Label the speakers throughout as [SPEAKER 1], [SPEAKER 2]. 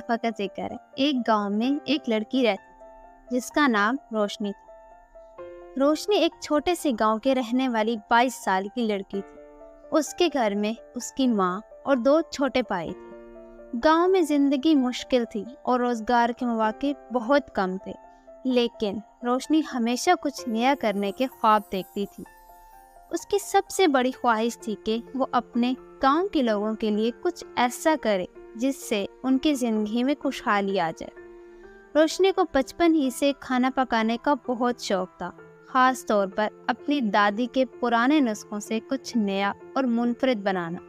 [SPEAKER 1] صفحہ کا ذکر ہے۔ ایک گاؤں میں ایک لڑکی رہتی تھی جس کا نام روشنی تھا۔ روشنی ایک چھوٹے سے گاؤں کے رہنے والی 22 سال کی لڑکی تھی۔ اس کے گھر میں اس کی ماں اور 2 چھوٹے بھائی تھے۔ گاؤں میں زندگی مشکل تھی اور روزگار کے مواقع بہت کم تھے، لیکن روشنی ہمیشہ کچھ نیا کرنے کے خواب دیکھتی تھی۔ اس کی سب سے بڑی خواہش تھی کہ وہ اپنے گاؤں کے لوگوں کے لیے کچھ ایسا کرے جس سے ان کی زندگی میں خوشحالی آ جائے۔ روشنی کو بچپن ہی سے کھانا پکانے کا بہت شوق تھا، خاص طور پر اپنی دادی کے پرانے نسخوں سے کچھ نیا اور منفرد بنانا۔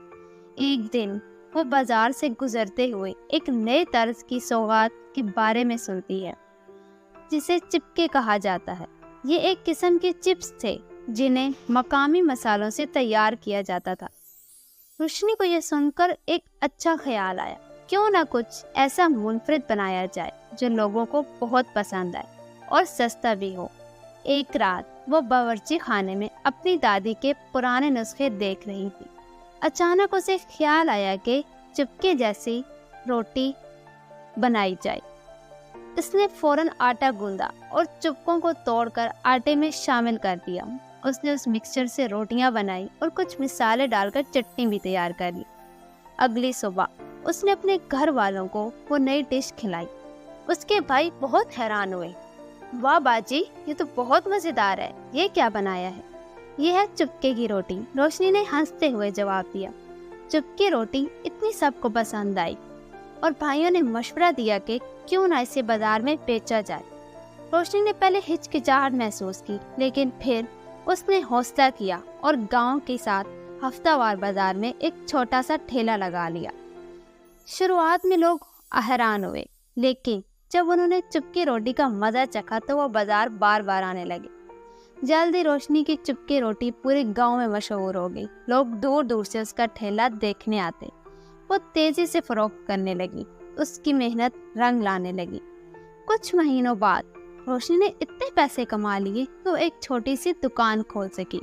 [SPEAKER 1] ایک دن وہ بازار سے گزرتے ہوئے ایک نئے طرز کی سوغات کے بارے میں سنتی ہے جسے چپکے کہا جاتا ہے۔ یہ ایک قسم کے چپس تھے جنہیں مقامی مسالوں سے تیار کیا جاتا تھا۔ روشنی کو یہ سن کر ایک اچھا خیال آیا، کیوں نہ کچھ ایسا منفرد بنایا جائے جو لوگوں کو بہت پسند آئے اور سستا بھی ہو۔ ایک رات وہ باورچی خانے میں اپنی دادی کے پرانے نسخے دیکھ رہی تھی۔ اچانک اسے خیال آیا کہ چپکے جیسی روٹی بنائی جائے۔ اس نے فوراً آٹا گوندا اور چپکوں کو توڑ کر آٹے میں شامل کر دیا۔ اس نے اس مکسچر سے روٹیاں بنائی اور کچھ مسالے ڈال کر چٹنی بھی تیار کر لی۔ اگلی صبح اس نے اپنے گھر والوں کو وہ نئی ڈش کھلائی۔ اس کے بھائی بہت حیران ہوئے۔ واہ باجی، یہ تو بہت مزیدار ہے، یہ کیا بنایا ہے؟ یہ ہے چپکے کی روٹی، روشنی نے ہنستے ہوئے جواب دیا۔ چپکے روٹی اتنی سب کو پسند آئی اور بھائیوں نے مشورہ دیا کہ کیوں نہ اسے بازار میں بیچا جائے۔ روشنی نے پہلے ہچکچاہٹ محسوس کی، لیکن پھر اس نے حوصلہ کیا اور گاؤں کے ساتھ ہفتہ وار بازار میں ایک چھوٹا سا ٹھیلا لگا لیا۔ شروعات میں لوگ حیران ہوئے، لیکن جب انہوں نے چپکی روٹی کا مزہ چکھا تو وہ بازار بار بار آنے لگے۔ جلدی روشنی کی چپکی روٹی پورے گاؤں میں مشہور ہو گئی۔ لوگ دور دور سے اس کا ٹھیلا دیکھنے آتے۔ وہ تیزی سے فروخت کرنے لگی، اس کی محنت رنگ لانے لگی۔ کچھ مہینوں بعد روشنی نے اتنے پیسے کما لیے تو ایک چھوٹی سی دکان کھول سکی۔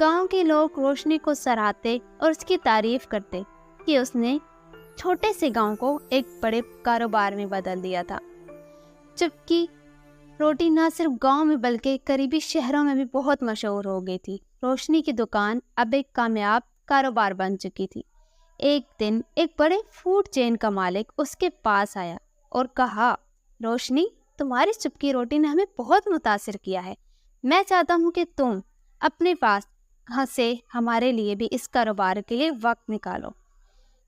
[SPEAKER 1] گاؤں کے لوگ روشنی کو سراہتے اور اس کی تعریف کرتے کہ اس نے چھوٹے سے گاؤں کو ایک بڑے کاروبار میں بدل دیا تھا۔ چپکی روٹی نہ صرف گاؤں میں بلکہ قریبی شہروں میں بھی بہت مشہور ہو گئی تھی۔ روشنی کی دکان اب ایک کامیاب کاروبار بن چکی تھی۔ ایک دن ایک بڑے فوڈ چین کا مالک اس کے پاس آیا اور کہا، روشنی، تمہاری چپکی روٹی نے ہمیں بہت متاثر کیا ہے۔ میں چاہتا ہوں کہ تم اپنے پاس سے ہمارے لیے بھی اس کاروبار کے لیے وقت نکالو۔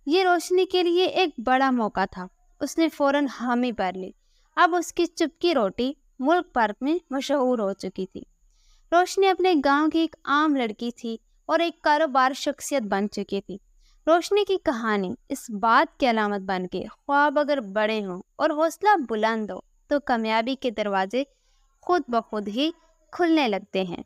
[SPEAKER 1] یہ روشنی کے لیے ایک بڑا موقع تھا۔ اس نے فوراً حامی بھر لی۔ اب اس کی چپکی روٹی ملک بھر میں مشہور ہو چکی تھی۔ روشنی اپنے گاؤں کی ایک عام لڑکی تھی اور ایک کاروبار شخصیت بن چکی تھی۔ روشنی کی کہانی اس بات کی علامت بن کے خواب اگر بڑے ہوں اور حوصلہ بلند ہو تو کامیابی کے دروازے خود بخود ہی کھلنے لگتے ہیں۔